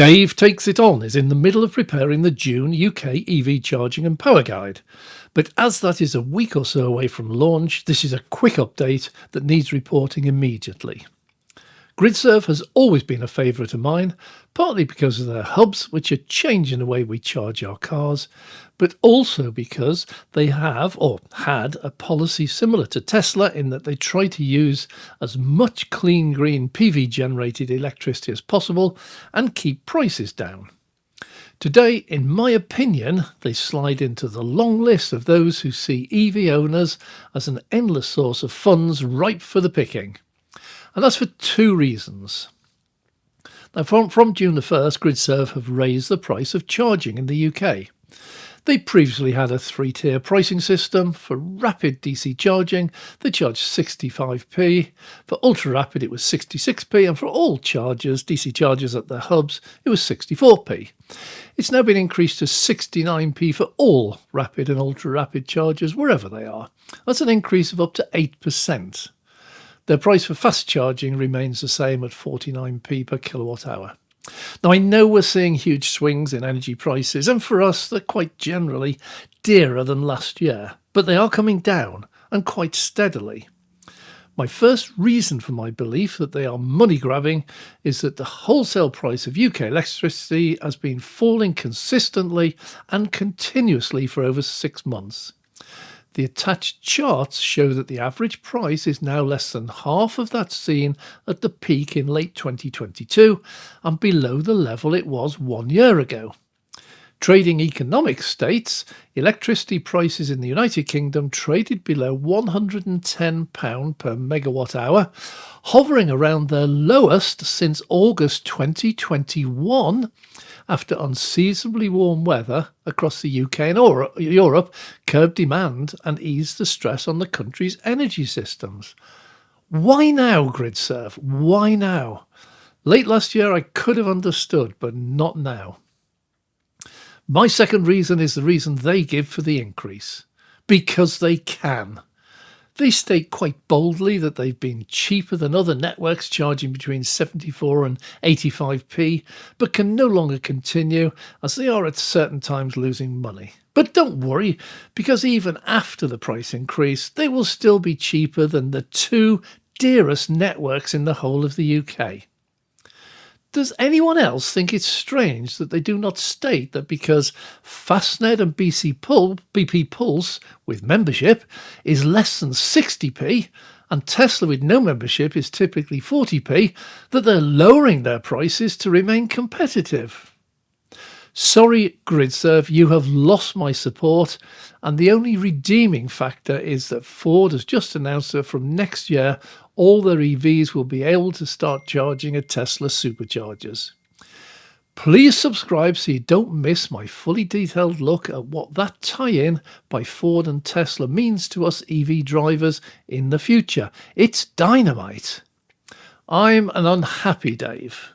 Dave Takes It On is in the middle of preparing the June UK EV charging and power guide. But as that is a week or so away from launch, this is a quick update that needs reporting immediately. Gridserve has always been a favourite of mine, partly because of their hubs, which are changing the way we charge our cars, but also because they have, or had, a policy similar to Tesla in that they try to use as much clean green PV generated electricity as possible and keep prices down. Today, in my opinion, they slide into the long list of those who see EV owners as an endless source of funds ripe for the picking. And that's for two reasons. Now, from June the 1st, Gridserve have raised the price of charging in the UK. They previously had a three-tier pricing system. For rapid DC charging, they charged 65p. For ultra-rapid, it was 66p. And for all chargers, DC chargers at their hubs, it was 64p. It's now been increased to 69p for all rapid and ultra-rapid chargers, wherever they are. That's an increase of up to 8%. Their price for fast charging remains the same at 49p per kilowatt hour. Now, I know we're seeing huge swings in energy prices, and for us, they're quite generally dearer than last year, but they are coming down, and quite steadily. My first reason for my belief that they are money grabbing is that the wholesale price of UK electricity has been falling consistently and continuously for over 6 months. The attached charts show that the average price is now less than half of that seen at the peak in late 2022 and below the level it was 1 year ago. Trading Economics states electricity prices in the United Kingdom traded below £110 per megawatt hour, hovering around their lowest since August 2021, after unseasonably warm weather across the UK and Europe curbed demand and eased the stress on the country's energy systems. Why now, Gridserve? Why now? Late last year I could have understood, but not now. My second reason is the reason they give for the increase. Because they can. They state quite boldly that they've been cheaper than other networks charging between 74 and 85p, but can no longer continue as they are at certain times losing money. But don't worry, because even after the price increase, they will still be cheaper than the two dearest networks in the whole of the UK. Does anyone else think it's strange that they do not state that because Fastnet and BP Pulse with membership is less than 60p and Tesla with no membership is typically 40p, that they're lowering their prices to remain competitive? Sorry, Gridserve, you have lost my support, and the only redeeming factor is that Ford has just announced that from next year, all their EVs will be able to start charging at Tesla superchargers. Please subscribe so you don't miss my fully detailed look at what that tie-in by Ford and Tesla means to us EV drivers in the future. It's dynamite. I'm an unhappy Dave.